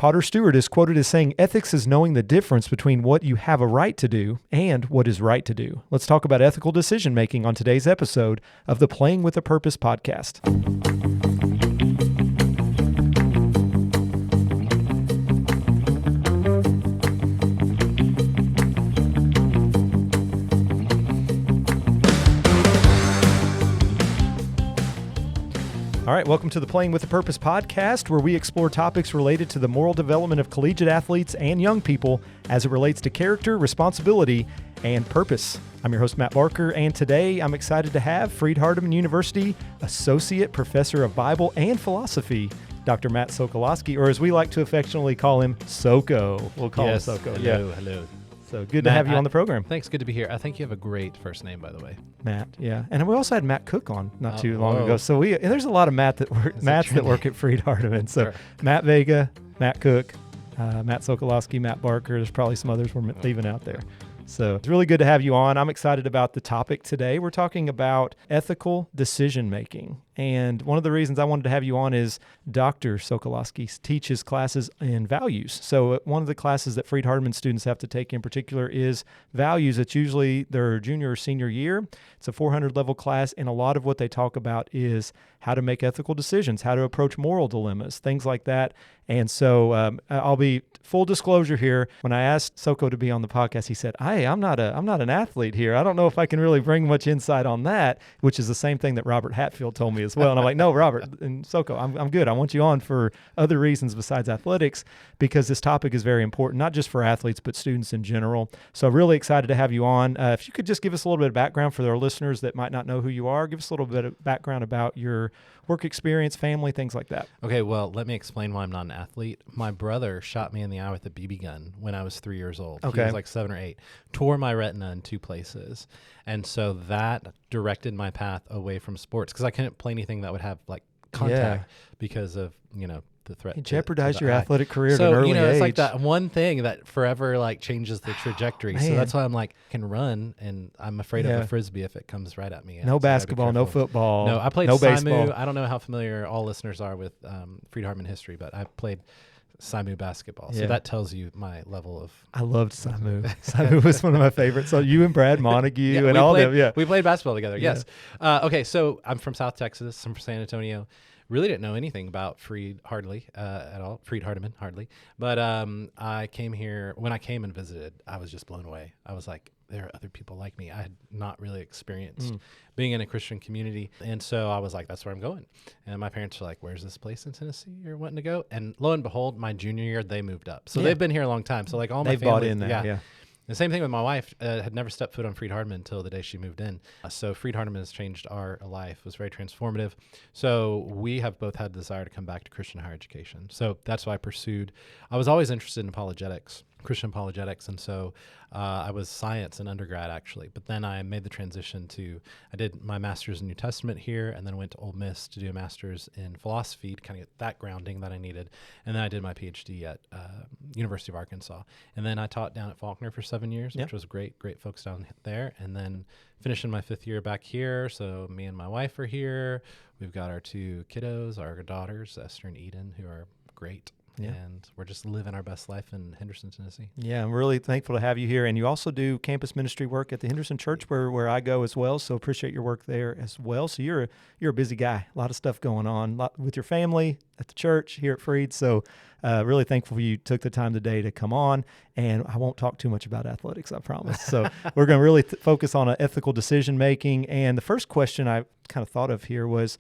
Potter Stewart is quoted as saying, ethics is knowing the difference between what you have a right to do and what is right to do. Let's talk about ethical decision-making on today's episode of the Playing with a Purpose podcast. All right, welcome to the Playing with a Purpose podcast, where we explore topics related to the moral development of collegiate athletes and young people as it relates to character, responsibility, and purpose. I'm your host, Matt Barker, and today I'm excited to have Freed-Hardeman University Associate Professor of Bible and Philosophy, Dr. Matt Sokoloski, or as we like to affectionately call him, Soko. We'll call him Soko. Hello. So good to have you on the program. Thanks. Good to be here. I think you have a great first name, by the way. Matt, yeah. And we also had Matt Cook on not too long ago. So there's a lot of Matts that work at Freed-Hardeman. So sure. Matt Vega, Matt Cook, Matt Sokoloski, Matt Barker. There's probably some others we're leaving out there. So it's really good to have you on. I'm excited about the topic today. We're talking about ethical decision-making. And one of the reasons I wanted to have you on is Dr. Sokoloski teaches classes in values. So one of the classes that Freed-Hardeman students have to take in particular is values. It's usually their junior or senior year. It's a 400-level class, and a lot of what they talk about is how to make ethical decisions, how to approach moral dilemmas, things like that. And so I'll be full disclosure here. When I asked Soko to be on the podcast, he said, "Hey, I'm not an athlete here. I don't know if I can really bring much insight on that," which is the same thing that Robert Hatfield told me as well. And I'm like, "No, Robert and Soko, I'm good. I want you on for other reasons besides athletics, because this topic is very important, not just for athletes, but students in general." So really excited to have you on. If you could just give us a little bit of background for our listeners that might not know who you are, give us a little bit of background about your work experience, family, things like that. Okay, well, let me explain why I'm not an athlete. My brother shot me in the eye with a BB gun when I was 3 years old. Okay. He was like 7 or 8. Tore my retina in 2 places. And so that directed my path away from sports because I couldn't play anything that would have like contact because of, the threat. It jeopardized your eye. athletic career at an early age. It's like that one thing that forever like changes the trajectory. So that's why I'm like, can run, and I'm afraid of a Frisbee if it comes right at me. No basketball, no football. No, I played baseball. I don't know how familiar all listeners are with Freed-Hardeman history, but I played Simu basketball. So that tells you my level of... I loved Simu. Simu was one of my favorites. So you and Brad Montague and all them. Yeah, we played basketball together. Yes. Okay, so I'm from South Texas. I'm from San Antonio. Really didn't know anything about Freed-Hardeman at all. Freed-Hardeman, hardly. But I came here, when I came and visited, I was just blown away. I was like, there are other people like me. I had not really experienced being in a Christian community. And so I was like, that's where I'm going. And my parents were like, where's this place in Tennessee you're wanting to go? And lo and behold, my junior year, they moved up. So they've been here a long time. So like all my family. They've bought in there, yeah. The same thing with my wife. Had never stepped foot on Freed-Hardeman until the day she moved in. So Freed-Hardeman has changed our life. It was very transformative. So we have both had the desire to come back to Christian higher education. So that's why I was always interested in apologetics, Christian apologetics. And so I was science in undergrad, actually. But then I made the transition I did my master's in New Testament here, and then went to Ole Miss to do a master's in philosophy to kind of get that grounding that I needed. And then I did my PhD at University of Arkansas. And then I taught down at Faulkner for 7 years, which was great folks down there. And then finishing my 5th year back here. So me and my wife are here. We've got our 2 kiddos, our daughters, Esther and Eden, who are great. Yeah. And we're just living our best life in Henderson, Tennessee. Yeah, I'm really thankful to have you here. And you also do campus ministry work at the Henderson Church where I go as well. So appreciate your work there as well. So you're a busy guy. A lot of stuff going on with your family, at the church, here at Freed. So really thankful you took the time today to come on. And I won't talk too much about athletics, I promise. So we're going to really focus on ethical decision making. And the first question I kind of thought of here was,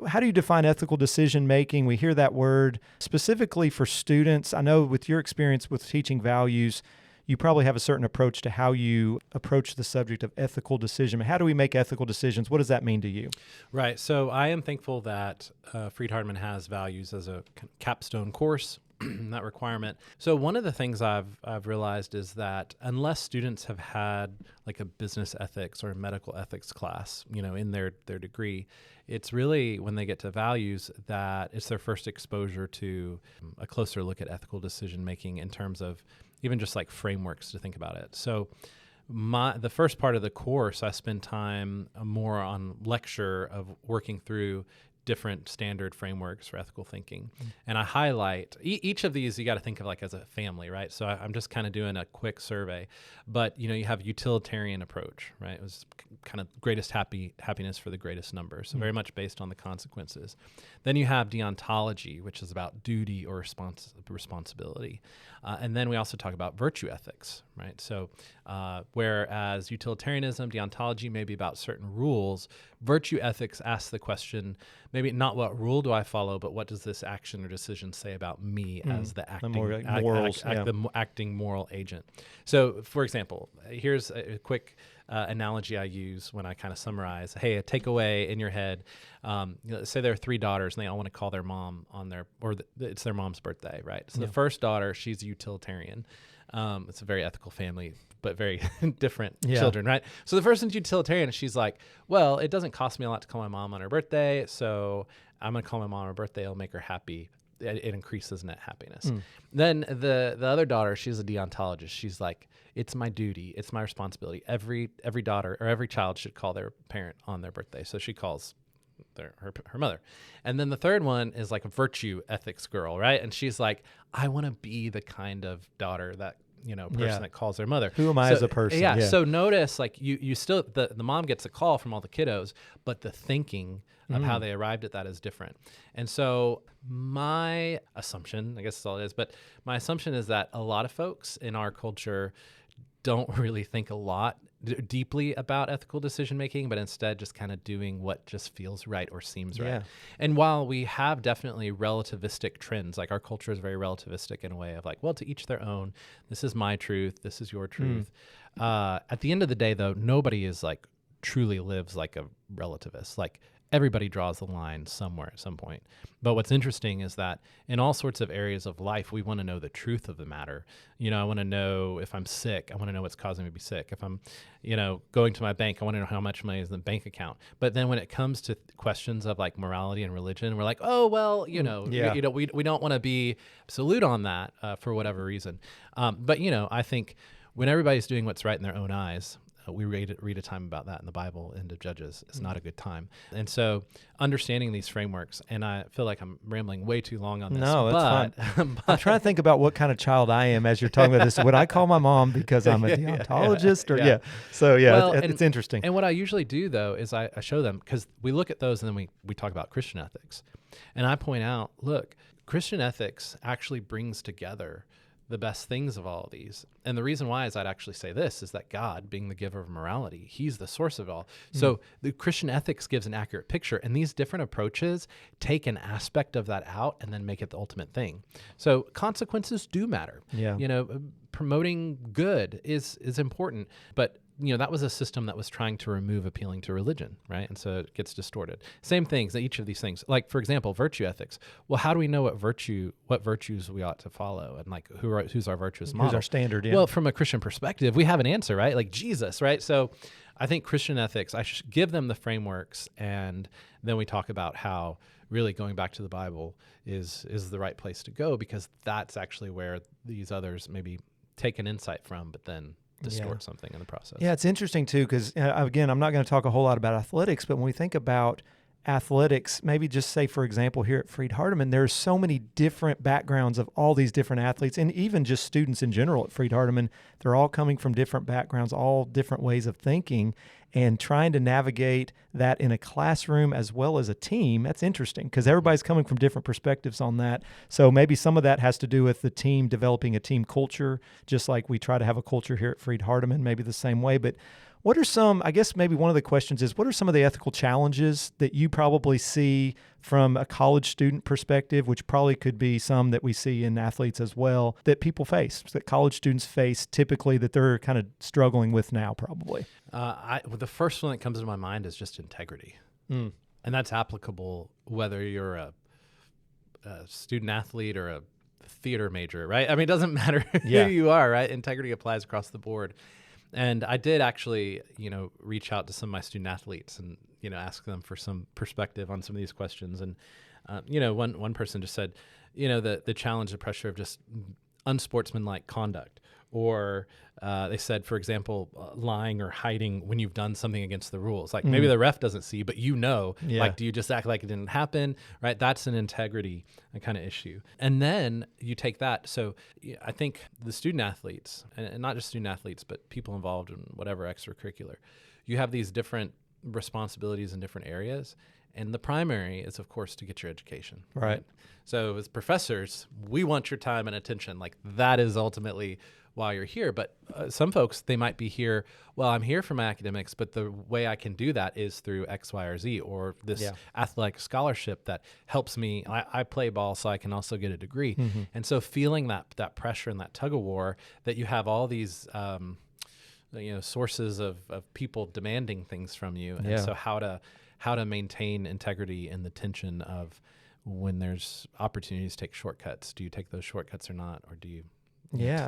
how do you define ethical decision-making? We hear that word specifically for students. I know with your experience with teaching values, you probably have a certain approach to how you approach the subject of ethical decision. How do we make ethical decisions? What does that mean to you? Right. So I am thankful that Freed-Hardeman has values as a capstone course. That requirement. So one of the things I've realized is that unless students have had like a business ethics or a medical ethics class, in their degree, it's really when they get to values that it's their first exposure to a closer look at ethical decision making in terms of even just like frameworks to think about it. So the first part of the course, I spend time more on lecture of working through different standard frameworks for ethical thinking. And I highlight each of these, you got to think of like as a family, right? So I'm just kind of doing a quick survey, but you have utilitarian approach, right? It was kind of greatest happiness for the greatest number. So very much based on the consequences. Then you have deontology, which is about duty or responsibility. And then we also talk about virtue ethics, right? So whereas utilitarianism, deontology may be about certain rules, virtue ethics asks the question, maybe not what rule do I follow, but what does this action or decision say about me as the acting, the acting moral agent? So, for example, here's a quick analogy I use when I kind of summarize. Hey, a takeaway in your head. Say there are 3 daughters and they all want to call their mom on it's their mom's birthday, right? So the first daughter, she's a utilitarian. It's a very ethical family, but very different children, right? So the first one's utilitarian. She's like, well, it doesn't cost me a lot to call my mom on her birthday, so I'm going to call my mom on her birthday. It'll make her happy. It increases net happiness. Then the other daughter, she's a deontologist. She's like, it's my duty. It's my responsibility. Every daughter or every child should call their parent on their birthday. So she calls her mother. And then the third one is like a virtue ethics girl, right? And she's like, I want to be the kind of daughter that, person that calls their mother. Who am I as a person? Yeah. So notice like you still, the mom gets a call from all the kiddos, but the thinking of how they arrived at that is different. And so my assumption, I guess that's all it is, but my assumption is that a lot of folks in our culture don't really think a lot deeply about ethical decision making, but instead just kind of doing what just feels right or seems right. And while we have definitely relativistic trends, like our culture is very relativistic in a way of like, well, to each their own, this is my truth, this is your truth. At the end of the day, though, nobody is like truly lives like a relativist. Like everybody draws the line somewhere at some point. But what's interesting is that in all sorts of areas of life, we want to know the truth of the matter. I want to know if I'm sick. I want to know what's causing me to be sick. If I'm, going to my bank, I want to know how much money is in the bank account. But then when it comes to questions of like morality and religion, we're like, oh, well, we don't want to be absolute on that for whatever reason. But, I think when everybody's doing what's right in their own eyes, we read a time about that in the Bible, end of Judges. It's not a good time. And so understanding these frameworks, and I feel like I'm rambling way too long on this. No, that's fine. I'm trying to think about what kind of child I am as you're talking about this. Would I call my mom because I'm a deontologist? So, well, it's interesting. And what I usually do, though, is I show them, because we look at those and then we talk about Christian ethics. And I point out, look, Christian ethics actually brings together the best things of all of these. And the reason why is I'd actually say this is that God, being the giver of morality, he's the source of it all. So the Christian ethics gives an accurate picture, and these different approaches take an aspect of that out and then make it the ultimate thing. So consequences do matter. Promoting good is important, but that was a system that was trying to remove appealing to religion, right? And so it gets distorted. Same things, each of these things. Like, for example, virtue ethics. Well, how do we know what virtues we ought to follow? And like, who's our virtuous model? Who's our standard? Yeah. Well, from a Christian perspective, we have an answer, right? Like Jesus, right? So I think Christian ethics, I should give them the frameworks, and then we talk about how really going back to the Bible is the right place to go, because that's actually where these others maybe take an insight from, but then distort something in the process. Yeah, it's interesting too, because again, I'm not going to talk a whole lot about athletics, but when we think about athletics, maybe just say, for example, here at Freed-Hardeman, there's so many different backgrounds of all these different athletes, and even just students in general at Freed-Hardeman. They're all coming from different backgrounds, all different ways of thinking, and trying to navigate that in a classroom as well as a team. That's interesting, because everybody's coming from different perspectives on that. So maybe some of that has to do with the team developing a team culture, just like we try to have a culture here at Freed-Hardeman, maybe the same way. But what are some, I guess maybe one of the questions is, what are some of the ethical challenges that you probably see from a college student perspective, which probably could be some that we see in athletes as well, that people face, that college students face typically, that they're kind of struggling with now probably? The first one that comes to my mind is just integrity. And that's applicable whether you're a student athlete or a theater major, right? I mean, it doesn't matter who you are, right? Integrity applies across the board. And I did actually, reach out to some of my student athletes and, ask them for some perspective on some of these questions. And, one person just said, the challenge, the pressure of just unsportsmanlike conduct, or they said, for example, lying or hiding when you've done something against the rules. Like maybe the ref doesn't see, but like, do you just act like it didn't happen? Right? That's an integrity kind of issue. And then you take that. So I think the student athletes, and not just student athletes, but people involved in whatever extracurricular, you have these different responsibilities in different areas. And the primary is, of course, to get your education. Right. So as professors, we want your time and attention. Like that is ultimately why you're here. But some folks, they might be here, well, I'm here for my academics, but the way I can do that is through X, Y, or Z, or this athletic scholarship that helps me. I play ball, so I can also get a degree. And so feeling that pressure and that tug of war, that you have all these sources of people demanding things from you. And so how to maintain integrity in the tension of when there's opportunities to take shortcuts. Do you take those shortcuts or not? Or do you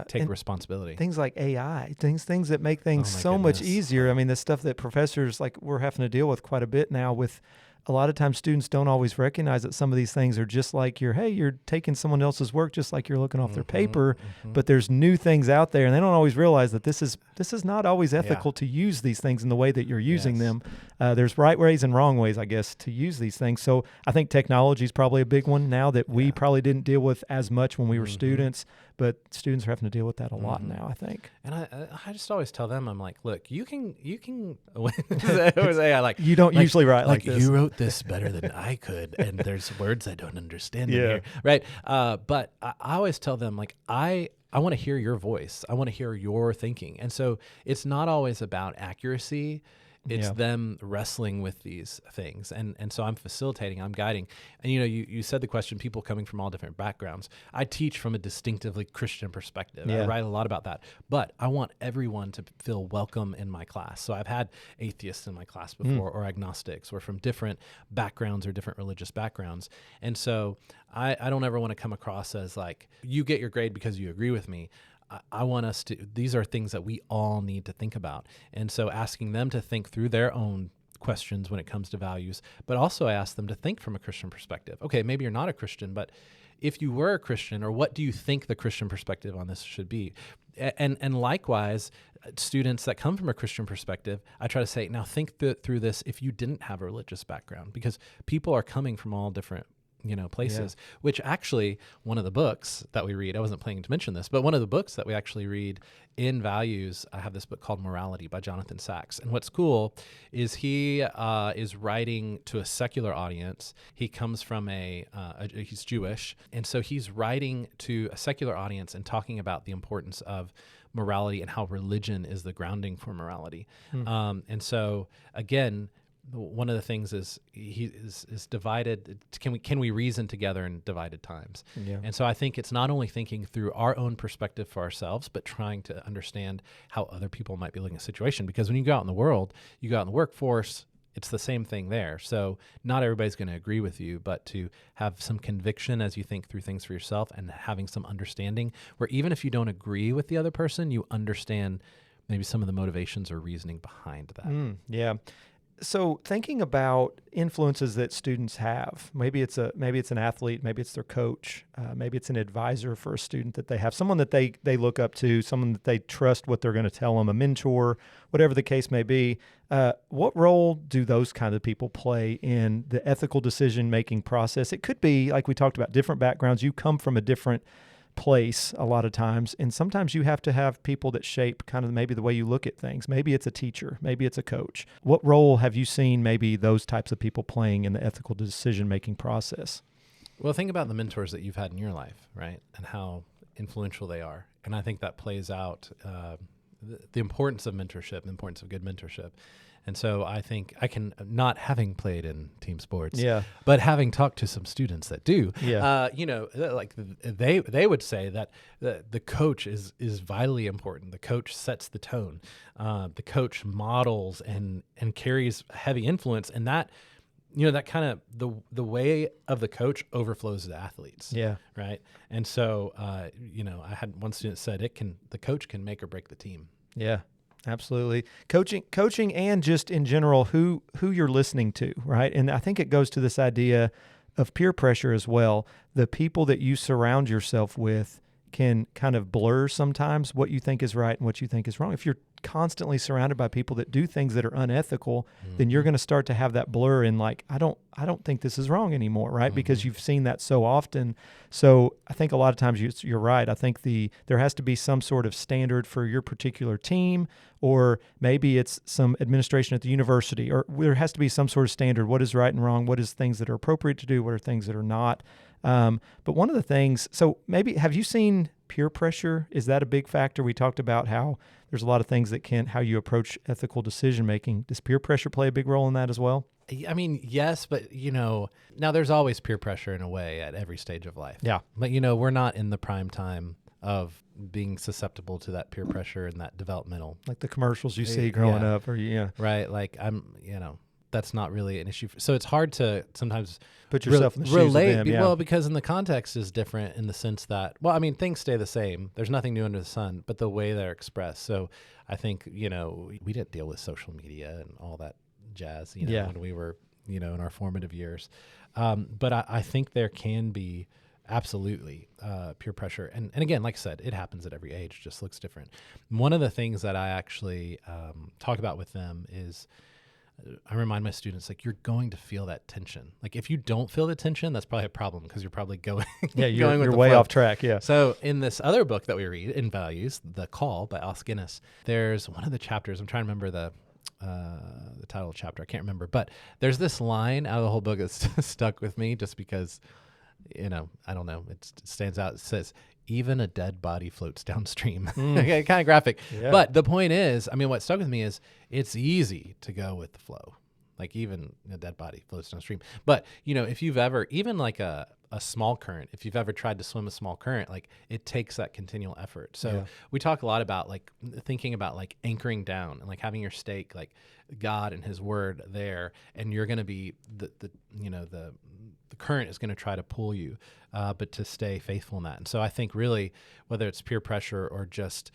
take responsibility? Things like AI, things that make things so much easier. I mean, the stuff that professors, like, we're having to deal with quite a bit now with a lot of times students don't always recognize that some of these things are just like you're taking someone else's work, just like you're looking off their paper, but there's new things out there, and they don't always realize that this is not always ethical to use these things in the way that you're using them. There's right ways and wrong ways, I guess, to use these things. So I think technology is probably a big one now that we probably didn't deal with as much when we were students, but students are having to deal with that a lot now, I think. And I just always tell them, I'm like, look, you can it was AI, like, you don't usually write like this. You wrote this better than I could, and there's words I don't understand in here, right? But I always tell them, like, I want to hear your voice. I want to hear your thinking. And so it's not always about accuracy. It's them wrestling with these things. And so I'm facilitating, I'm guiding. And, you said the question, people coming from all different backgrounds. I teach from a distinctively Christian perspective. I write a lot about that. But I want everyone to feel welcome in my class. So I've had atheists in my class before, or agnostics, or from different backgrounds or different religious backgrounds. And so I don't ever want to come across as like, you get your grade because you agree with me. I want us to, these are things that we all need to think about. And so asking them to think through their own questions when it comes to values, but also I ask them to think from a Christian perspective. Okay, maybe you're not a Christian, but if you were a Christian, or what do you think the Christian perspective on this should be? And likewise, students that come from a Christian perspective, I try to say, now think through this if you didn't have a religious background, because people are coming from all different places, which actually one of the books that we read, I wasn't planning to mention this, but one of the books that we actually read in values, I have this book called Morality by Jonathan Sachs. And what's cool is he is writing to a secular audience. He comes from he's Jewish. And so he's writing to a secular audience and talking about the importance of morality and how religion is the grounding for morality. And so again, one of the things is he is divided. Can we reason together in divided times? And so I think it's not only thinking through our own perspective for ourselves, but trying to understand how other people might be looking at a situation. Because when you go out in the world, you go out in the workforce, it's the same thing there. So not everybody's going to agree with you, but to have some conviction as you think through things for yourself, and having some understanding where even if you don't agree with the other person, you understand maybe some of the motivations or reasoning behind that. So thinking about influences that students have, maybe it's an athlete, maybe it's their coach, maybe it's an advisor for a student that they have, someone that they look up to, someone that they trust what they're going to tell them, a mentor, whatever the case may be. What role do those kind of people play in the ethical decision-making process? It could be, like we talked about, different backgrounds. You come from a different place a lot of times, and sometimes you have to have people that shape kind of maybe the way you look at things. Maybe it's a teacher, maybe it's a coach. What role have you seen maybe those types of people playing in the ethical decision-making process? Well, think about the mentors that you've had in your life, right? And how influential they are. And I think that plays out the importance of mentorship, the importance of good mentorship. And so I think I can, not having played in team sports, but having talked to some students that do, like they would say that the coach is vitally important. The coach sets the tone. The coach models and carries heavy influence, and that, that kind of the way of the coach overflows to athletes. Right. And so, I had one student said the coach can make or break the team. Absolutely. Coaching and just in general, who you're listening to, right? And I think it goes to this idea of peer pressure as well. The people that you surround yourself with can kind of blur sometimes what you think is right and what you think is wrong. If you're constantly surrounded by people that do things that are unethical, then you're going to start to have that blur in like, I don't think this is wrong anymore, right? Because you've seen that so often. So I think a lot of times you're right. I think there has to be some sort of standard for your particular team, or maybe it's some administration at the university, or there has to be some sort of standard. What is right and wrong? What is things that are appropriate to do? What are things that are not? But one of the things, so maybe, have you seen peer pressure? Is that a big factor? We talked about how there's a lot of things that how you approach ethical decision making. Does peer pressure play a big role in that as well? I mean, yes, but now there's always peer pressure in a way at every stage of life. Yeah. But we're not in the prime time of being susceptible to that peer pressure and that developmental. Like the commercials you see growing up, or Right. Like that's not really an issue. So it's hard to sometimes put yourself in the shoes of them. Well, because in the context is different in the sense that, things stay the same. There's nothing new under the sun, but the way they're expressed. So I think, we didn't deal with social media and all that jazz, when we were, in our formative years. But I think there can be absolutely peer pressure. And again, like I said, it happens at every age, just looks different. One of the things that I actually talk about with them is, I remind my students, like, you're going to feel that tension. Like, if you don't feel the tension, that's probably a problem, because you're probably going you're way off track. Yeah. So in this other book that we read, In Values, The Call by Os Guinness, there's one of the chapters, I'm trying to remember the title of the chapter, I can't remember, but there's this line out of the whole book that's stuck with me just because, I don't know, it stands out. It says, even a dead body floats downstream. Okay, kind of graphic. Yeah. But the point is, what stuck with me is it's easy to go with the flow. Like, even a dead body floats downstream. But, if you've ever, even like a small current, if you've ever tried to swim a small current, like, it takes that continual effort. So we talk a lot about like thinking about like anchoring down and like having your stake, like God and his word there. And you're going to be the current is going to try to pull you, but to stay faithful in that. And so I think really, whether it's peer pressure or just,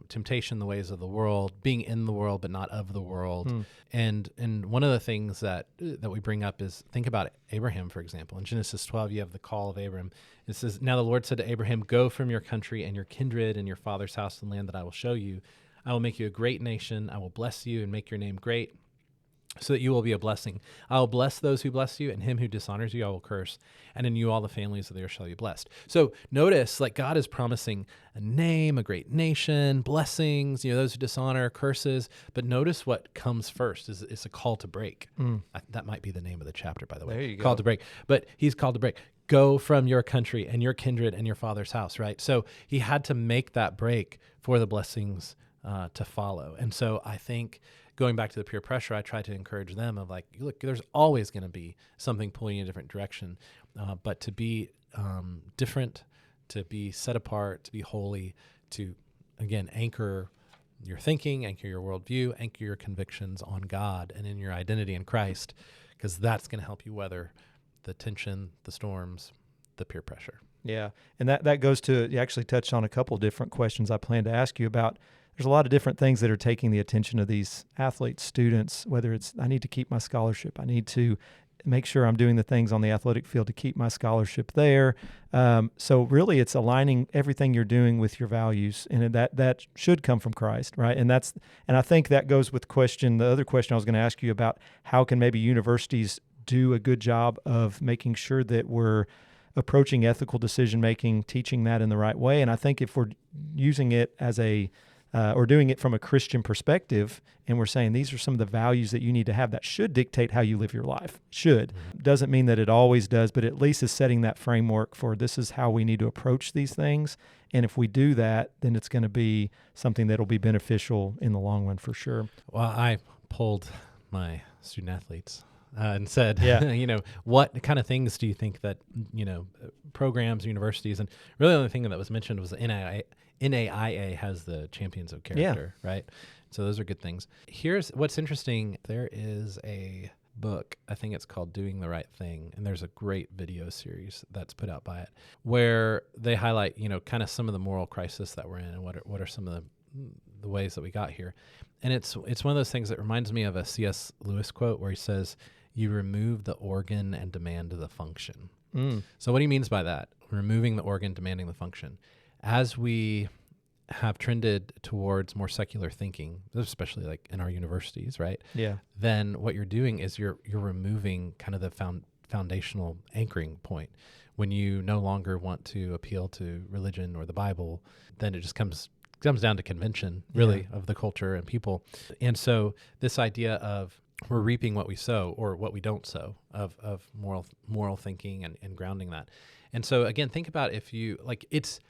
temptation, the ways of the world, being in the world, but not of the world. And one of the things that we bring up is, think about Abraham, for example. In Genesis 12, you have the call of Abraham. It says, now the Lord said to Abraham, go from your country and your kindred and your father's house and land that I will show you. I will make you a great nation. I will bless you and make your name great, so that you will be a blessing. I will bless those who bless you, and him who dishonors you I will curse. And in you all the families of the earth shall be blessed. So notice, like, God is promising a name, a great nation, blessings, those who dishonor, curses. But notice what comes first is a call to break. That might be the name of the chapter, by the way. There you go. Call to break. But he's called to break. Go from your country and your kindred and your father's house, right? So he had to make that break for the blessings to follow. And so I think, going back to the peer pressure, I try to encourage them of like, look, there's always going to be something pulling you in a different direction, but to be different, to be set apart, to be holy, to, again, anchor your thinking, anchor your worldview, anchor your convictions on God and in your identity in Christ, because that's going to help you weather the tension, the storms, the peer pressure. Yeah, and that goes to, you actually touched on a couple of different questions I plan to ask you about. There's a lot of different things that are taking the attention of these athletes, students, whether it's, I need to keep my scholarship. I need to make sure I'm doing the things on the athletic field to keep my scholarship there. So really it's aligning everything you're doing with your values, and that should come from Christ, right? And I think that goes with the other question I was going to ask you about, how can maybe universities do a good job of making sure that we're approaching ethical decision-making, teaching that in the right way. And I think if we're using it as or doing it from a Christian perspective, and we're saying these are some of the values that you need to have, that should dictate how you live your life. Should. Doesn't mean that it always does, but at least is setting that framework for this is how we need to approach these things. And if we do that, then it's going to be something that will be beneficial in the long run for sure. Well, I polled my student athletes and said, what kind of things do you think that, programs, universities, and really the only thing that was mentioned was the NAIA has the champions of character, right? So those are good things. Here's what's interesting. There is a book, I think it's called Doing the Right Thing, and there's a great video series that's put out by it where they highlight, kind of some of the moral crisis that we're in and what are some of the ways that we got here. And it's one of those things that reminds me of a C.S. Lewis quote where he says, you remove the organ and demand the function. So what he means by that, removing the organ, demanding the function. as we have trended towards more secular thinking, especially like in our universities, right? Yeah. Then what you're doing is you're removing kind of the foundational anchoring point. When you no longer want to appeal to religion or the Bible, then it just comes down to convention, really, of the culture and people. And so this idea of we're reaping what we sow or what we don't sow, of moral thinking and grounding that. And so again, think about if you like it's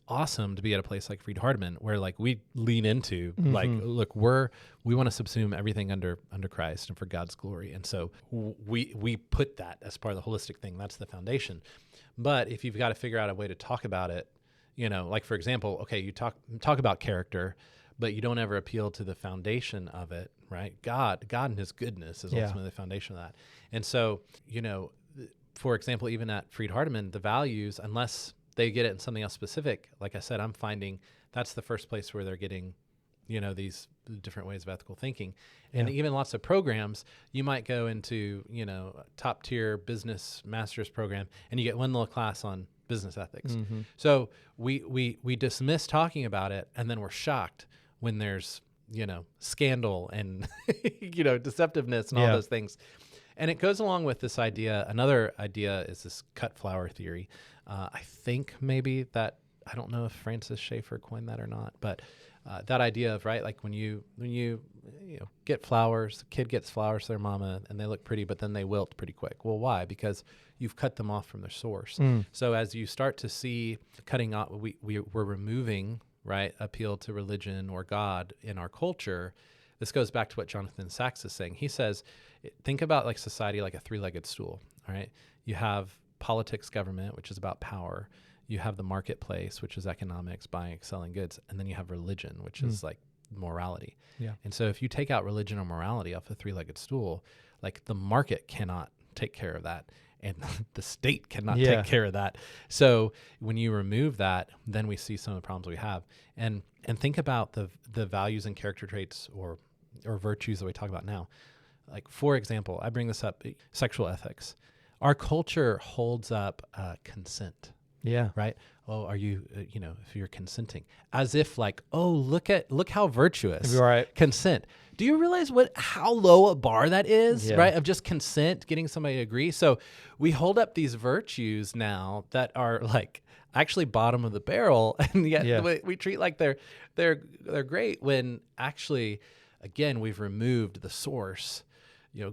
awesome to be at a place like Freed-Hardeman where like we lean into like, look, we want to subsume everything under Christ and for God's glory. And so we put that as part of the holistic thing. That's the foundation. But if you've got to figure out a way to talk about it, like for example, okay, you talk about character, but you don't ever appeal to the foundation of it, right? God and his goodness is ultimately the foundation of that. And so, for example, even at Freed-Hardeman, the values, unless they get it in something else specific, like I said, I'm finding that's the first place where they're getting, these different ways of ethical thinking. And even lots of programs, you might go into, a top tier business master's program and you get one little class on business ethics. So we dismiss talking about it, and then we're shocked when there's, scandal and, deceptiveness and all those things. And it goes along with this idea. Another idea is this cut flower theory. I think maybe that, I don't know if Francis Schaeffer coined that or not, but that idea of, right, like when you get flowers, the kid gets flowers to their mama and they look pretty, but then they wilt pretty quick. Well, why? Because you've cut them off from their source. So as you start to see cutting off, we're removing, right, appeal to religion or God in our culture. This goes back to what Jonathan Sachs is saying. He says, think about like society like a three-legged stool, all right? You have politics, government, which is about power. You have the marketplace, which is economics, buying, selling goods. And then you have religion, which is like morality. Yeah. And so if you take out religion or morality off the three-legged stool, like the market cannot take care of that. And the state cannot take care of that. So when you remove that, then we see some of the problems we have. And think about the values and character traits or virtues that we talk about now. Like, for example, I bring this up, sexual ethics. Our culture holds up consent. Yeah. Right. Oh, are you, if you're consenting, as if like, oh, look how virtuous. Right. Consent. Do you realize how low a bar that is, right? Of just consent, getting somebody to agree. So we hold up these virtues now that are like actually bottom of the barrel, and yet we treat like they're great when actually, again, we've removed the source,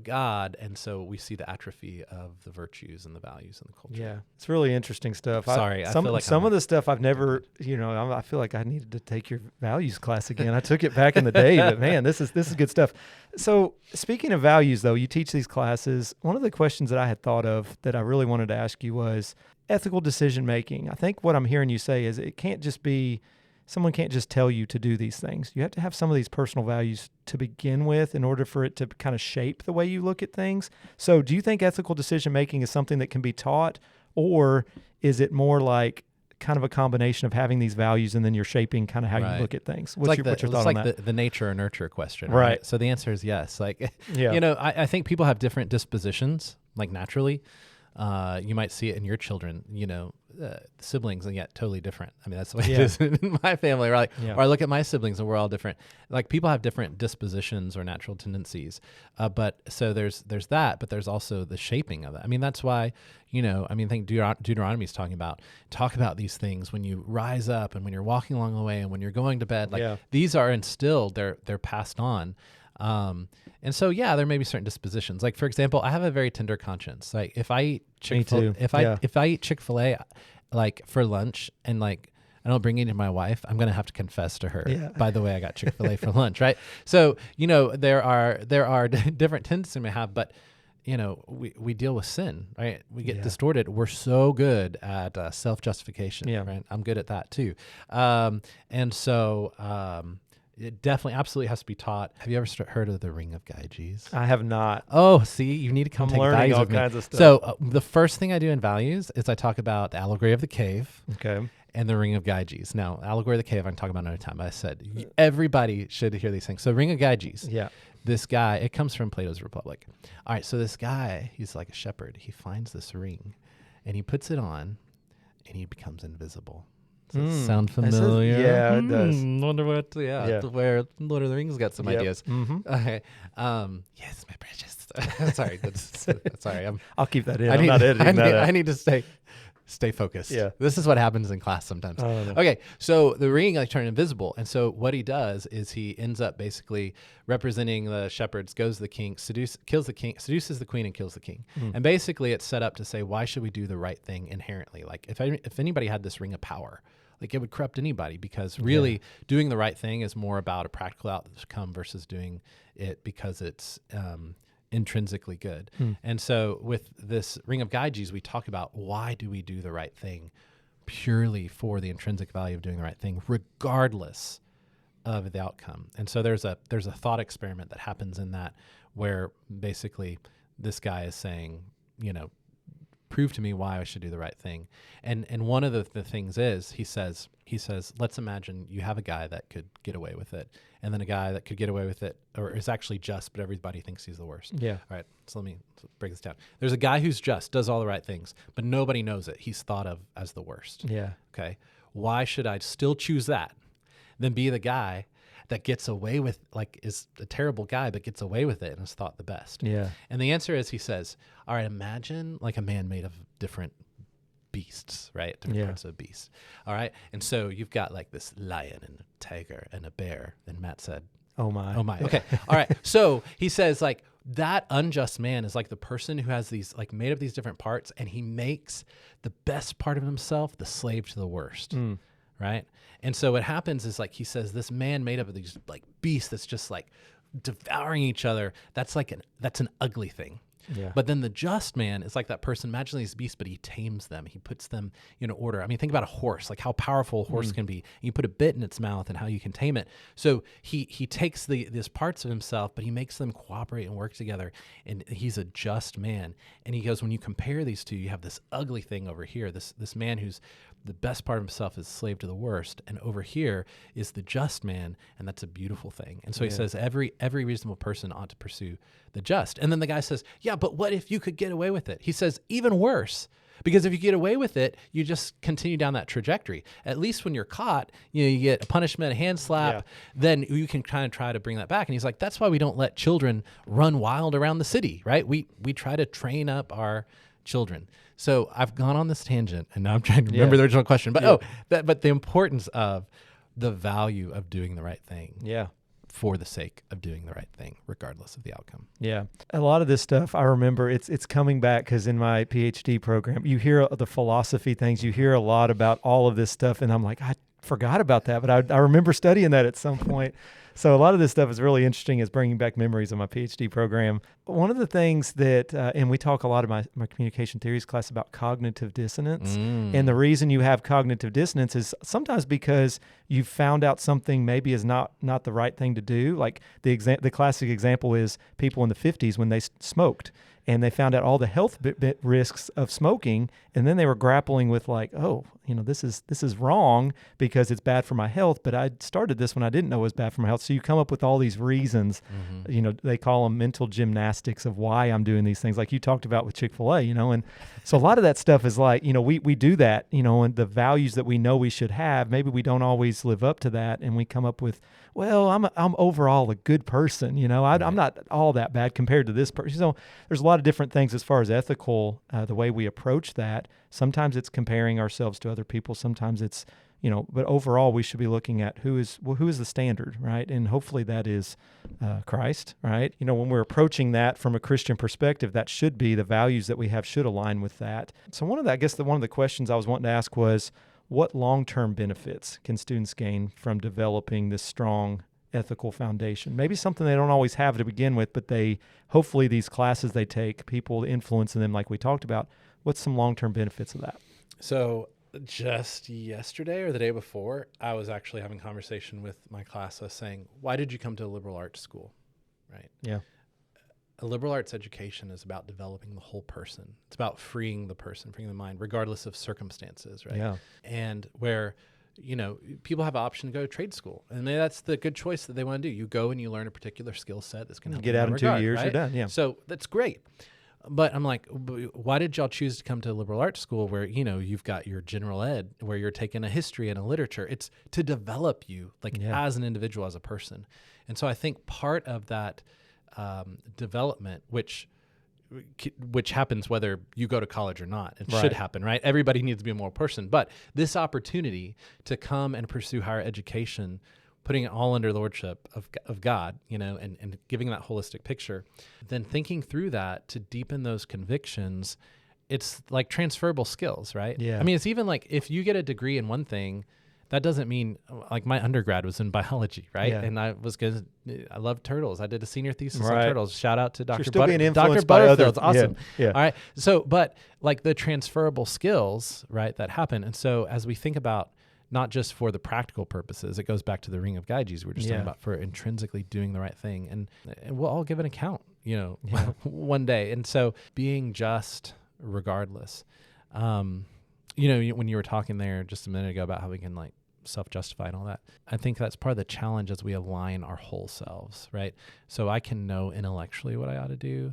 God, and so we see the atrophy of the virtues and the values in the culture. Yeah, it's really interesting stuff. Sorry, I feel like some of the stuff I've never, I feel like I needed to take your values class again. I took it back in the day, but man, this is good stuff. So speaking of values, though, you teach these classes. One of the questions that I had thought of that I really wanted to ask you was ethical decision making. I think what I'm hearing you say is it can't just be. Someone can't just tell you to do these things. You have to have some of these personal values to begin with in order for it to kind of shape the way you look at things. So do you think ethical decision-making is something that can be taught, or is it more like kind of a combination of having these values and then you're shaping kind of how you look at things? What's your thought on that? It's like the nature or nurture question, right? So the answer is yes. Like, I think people have different dispositions, like naturally. You might see it in your children, siblings, and yet totally different. I mean, that's the way it is in my family, right? Or I look at my siblings and we're all different. Like, people have different dispositions or natural tendencies. But so there's that, but there's also the shaping of it. I mean, that's why, I think Deuteronomy is talk about these things when you rise up and when you're walking along the way and when you're going to bed. Like, these are instilled, they're passed on. And so, there may be certain dispositions. Like, for example, I have a very tender conscience. Like, if I eat Chick-fil-A, if I eat Chick-fil-A, like for lunch, and like I don't bring it to my wife, I'm gonna have to confess to her. Yeah. By the way, I got Chick-fil-A for lunch, right? So there are different tendencies we have, but we deal with sin, right? We get distorted. We're so good at self-justification, right? I'm good at that too, and so. It definitely, absolutely has to be taught. Have you ever heard of the Ring of Gyges? I have not. Oh, see, you need to come take values all with me. Kinds of stuff. So the first thing I do in values is I talk about the allegory of the cave. Okay. And the Ring of Gyges. Now, allegory of the cave I can talk about another time. I said everybody should hear these things. So Ring of Gyges. Yeah. This guy, it comes from Plato's Republic. All right, so this guy, he's like a shepherd. He finds this ring, and he puts it on, and he becomes invisible. Does that sound familiar? Yeah, it does. Wonder what, where Lord of the Rings got some ideas. Mm-hmm. Okay. Yes, my precious. Sorry. Sorry. I'll keep that in. I'm not editing that out. I need to stay focused. Yeah. This is what happens in class sometimes. Oh, no. Okay. So the ring turned invisible. And so what he does is he ends up basically representing the shepherds, goes to the king, seduces the queen and kills the king. And basically it's set up to say, why should we do the right thing inherently? Like if anybody had this ring of power, like it would corrupt anybody, because really doing the right thing is more about a practical outcome versus doing it because it's intrinsically good. And so with this ring of Gyges, we talk about why do we do the right thing purely for the intrinsic value of doing the right thing, regardless of the outcome. And so there's a thought experiment that happens in that, where basically this guy is saying, prove to me why I should do the right thing. And one of the things is, he says, let's imagine you have a guy that could get away with it, and then a guy that could get away with it or is actually just, but everybody thinks he's the worst. Yeah. All right. So let me break this down. There's a guy who's just, does all the right things, but nobody knows it. He's thought of as the worst. Yeah. Okay. Why should I still choose that than be the guy that gets away with, like, is a terrible guy, but gets away with it and is thought the best? Yeah. And the answer is, he says, all right, imagine like a man made of different beasts, right? Different parts of a beast. All right. And so you've got like this lion and a tiger and a bear. And Matt said, oh my. Okay. All right. So he says, like, that unjust man is like the person who has these, like, made of these different parts, and he makes the best part of himself the slave to the worst. Right. And so what happens is, like, he says, this man made up of these like beasts that's just like devouring each other. That's an ugly thing. Yeah. But then the just man is like that person. Imagine these beasts, but he tames them. He puts them in order. I mean, think about a horse, like how powerful a horse can be. You put a bit in its mouth and how you can tame it. So he takes these parts of himself, but he makes them cooperate and work together. And he's a just man. And he goes, when you compare these two, you have this ugly thing over here. This man who's the best part of himself is slave to the worst, and over here is the just man, and that's a beautiful thing. And so he says every reasonable person ought to pursue the just. And then the guy says, yeah, but what if you could get away with it? He says, even worse, because if you get away with it, you just continue down that trajectory. At least when you're caught, you get a punishment, a hand slap, then you can kind of try to bring that back. And he's like, that's why we don't let children run wild around the city, right? We try to train up our children. So I've gone on this tangent, and now I'm trying to remember the original question. But but the importance of the value of doing the right thing. Yeah. For the sake of doing the right thing, regardless of the outcome. Yeah. A lot of this stuff, I remember it's coming back, because in my PhD program, you hear the philosophy things, you hear a lot about all of this stuff, and I'm like, I forgot about that, but I remember studying that at some point. So a lot of this stuff is really interesting. It's bringing back memories of my PhD program. One of the things that, and we talk a lot in my communication theories class about cognitive dissonance. And the reason you have cognitive dissonance is sometimes because you found out something maybe is not the right thing to do. Like the classic example is people in the 50s when they smoked, and they found out all the health risks of smoking, and then they were grappling with like, oh, this is wrong because it's bad for my health, but I started this when I didn't know it was bad for my health. So you come up with all these reasons, they call them mental gymnastics of why I'm doing these things, like you talked about with Chick-fil-A, and so a lot of that stuff is like, we do that, and the values that we know we should have, maybe we don't always live up to that, and we come up with, well, I'm overall a good person, I'm not all that bad compared to this person. So there's a lot of different things as far as ethical, the way we approach that. Sometimes it's comparing ourselves to other people. Sometimes it's, but overall we should be looking at who is the standard, right? And hopefully that is Christ, right? When we're approaching that from a Christian perspective, that should be the values that we have should align with that. So one of the questions I was wanting to ask was, what long-term benefits can students gain from developing this strong ethical foundation? Maybe something they don't always have to begin with, but hopefully these classes they take, people influencing them like we talked about, what's some long-term benefits of that? So just yesterday or the day before, I was actually having a conversation with my class. I was saying, why did you come to a liberal arts school? Right? Yeah. A liberal arts education is about developing the whole person. It's about freeing the person, freeing the mind, regardless of circumstances, right? Yeah. And where, people have an option to go to trade school. And maybe that's the good choice that they want to do. You go and you learn a particular skill set that's going to help get you out in 2 years, right? you're done. Yeah. So that's great. But I'm like, why did y'all choose to come to a liberal arts school where, you've got your general ed, where you're taking a history and a literature? It's to develop you as an individual, as a person. And so I think part of that development, which happens whether you go to college or not, it should happen, right? Everybody needs to be a moral person. But this opportunity to come and pursue higher education, putting it all under the lordship of God, and giving that holistic picture, then thinking through that to deepen those convictions, it's like transferable skills, right? Yeah. I mean, it's even like if you get a degree in one thing, that doesn't mean, like my undergrad was in biology, right? Yeah. And I love turtles. I did a senior thesis on turtles. Shout out to Dr. Dr. Butterfield's awesome. Yeah. All right. So, but like the transferable skills, right, that happen. And so as we think about not just for the practical purposes, it goes back to the ring of Gyges we're just talking about, for intrinsically doing the right thing. And we'll all give an account, one day. And so being just regardless, when you were talking there just a minute ago about how we can like self-justify and all that, I think that's part of the challenge as we align our whole selves, right? So I can know intellectually what I ought to do.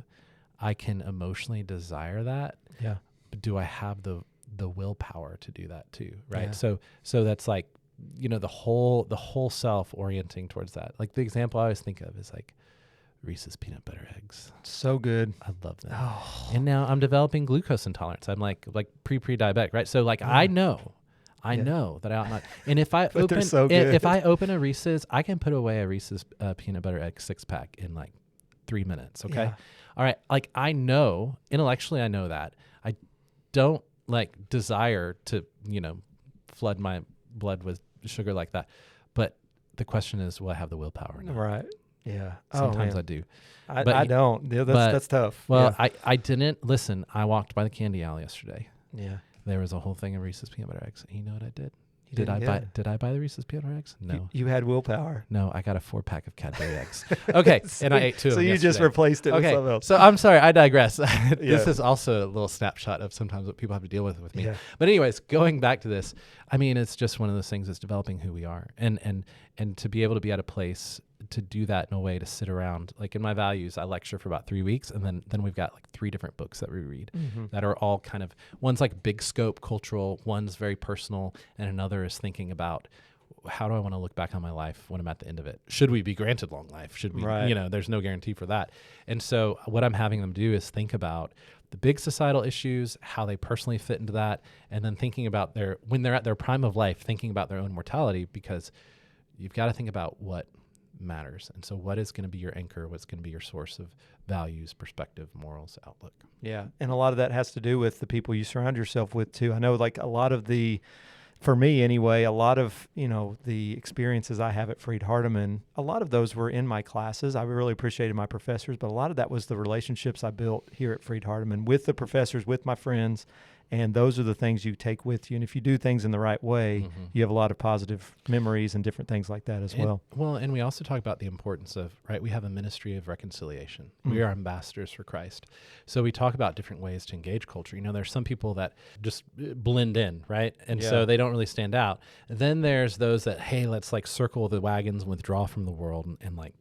I can emotionally desire that. Yeah. But do I have the willpower to do that too, right? Yeah. So that's like, the whole self orienting towards that. Like the example I always think of is like Reese's peanut butter eggs. So good. I love them. Oh. And now I'm developing glucose intolerance. I'm like pre-diabetic, right? So like I know that I ought not. And if I open a Reese's, I can put away a Reese's peanut butter egg 6-pack in like 3 minutes. Okay. Yeah. All right. Like I know intellectually, I know that. I don't like desire to, flood my blood with sugar like that. But the question is, will I have the willpower now? Right. Yeah. Sometimes I do. I don't. Yeah, that's tough. Well, yeah. I didn't listen. I walked by the candy aisle yesterday. Yeah. There was a whole thing of Reese's peanut butter eggs. And you know what I did? Did I buy the Reese's peanut butter eggs? No. You had willpower. No, I got a 4-pack of Cadbury eggs. Okay. And I ate 2 of them. So you just replaced it with something else. So I'm sorry, I digress. This is also a little snapshot of sometimes what people have to deal with me. Yeah. But anyways, going back to this, I mean, it's just one of those things that's developing who we are. And to be able to be at a place to do that in a way to sit around, like in my values, I lecture for about 3 weeks. And then we've got like 3 different books that we read that are all kind of, one's like big scope cultural, one's very personal, and another is thinking about how do I want to look back on my life when I'm at the end of it? Should we be granted long life? Should we, there's no guarantee for that. And so what I'm having them do is think about the big societal issues, how they personally fit into that, and then thinking about when they're at their prime of life, thinking about their own mortality, because you've got to think about what matters. And so what is going to be your anchor? What's going to be your source of values, perspective, morals, outlook? Yeah. And a lot of that has to do with the people you surround yourself with too. I know like a lot of for me anyway, a lot of, the experiences I have at Freed-Hardeman, a lot of those were in my classes. I really appreciated my professors, but a lot of that was the relationships I built here at Freed-Hardeman with the professors, with my friends. And those are the things you take with you. And if you do things in the right way, you have a lot of positive memories and different things like that as well. Well, and we also talk about the importance of, we have a ministry of reconciliation. We are ambassadors for Christ. So we talk about different ways to engage culture. There's some people that just blend in, right? And so they don't really stand out. Then there's those that, hey, let's like circle the wagons and withdraw from the world and like,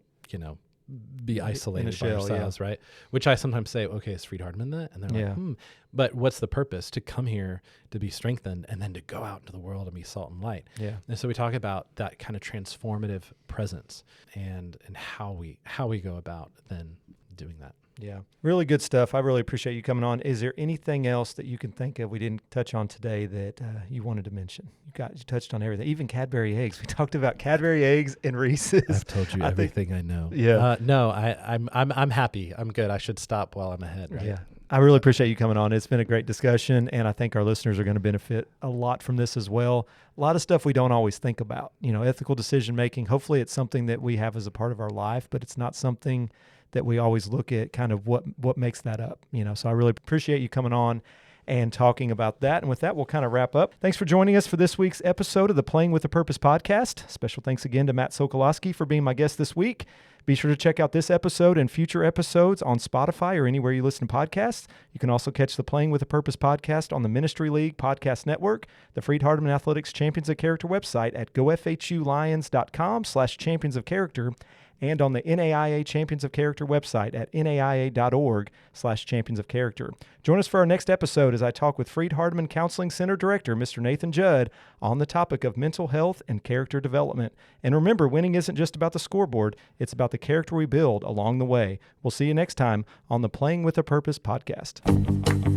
be isolated by ourselves, right? Which I sometimes say, okay, is Freed-Hardeman that? And they're like, but what's the purpose? To come here, to be strengthened, and then to go out into the world and be salt and light. Yeah. And so we talk about that kind of transformative presence and how we go about then doing that. Yeah. Really good stuff. I really appreciate you coming on. Is there anything else that you can think of we didn't touch on today that you wanted to mention? You touched on everything, even Cadbury eggs. We talked about Cadbury eggs and Reese's. I've told you everything I know. Yeah. No, I'm happy. I'm good. I should stop while I'm ahead, right? Yeah. I really appreciate you coming on. It's been a great discussion, and I think our listeners are going to benefit a lot from this as well. A lot of stuff we don't always think about, ethical decision making. Hopefully it's something that we have as a part of our life, but it's not something that we always look at kind of what makes that up, So I really appreciate you coming on and talking about that. And with that, we'll kind of wrap up. Thanks for joining us for this week's episode of the Playing with a Purpose podcast. Special thanks again to Matt Sokoloski for being my guest this week. Be sure to check out this episode and future episodes on Spotify or anywhere you listen to podcasts. You can also catch the Playing with a Purpose podcast on the Ministry League Podcast Network, the Freed-Hardeman Athletics Champions of Character website at gofhulions.com/champions of character, and on the NAIA Champions of Character website at naia.org/champions of character. Join us for our next episode as I talk with Freed-Hardeman Counseling Center Director, Mr. Nathan Judd, on the topic of mental health and character development. And remember, winning isn't just about the scoreboard, it's about the character we build along the way. We'll see you next time on the Playing with a Purpose podcast.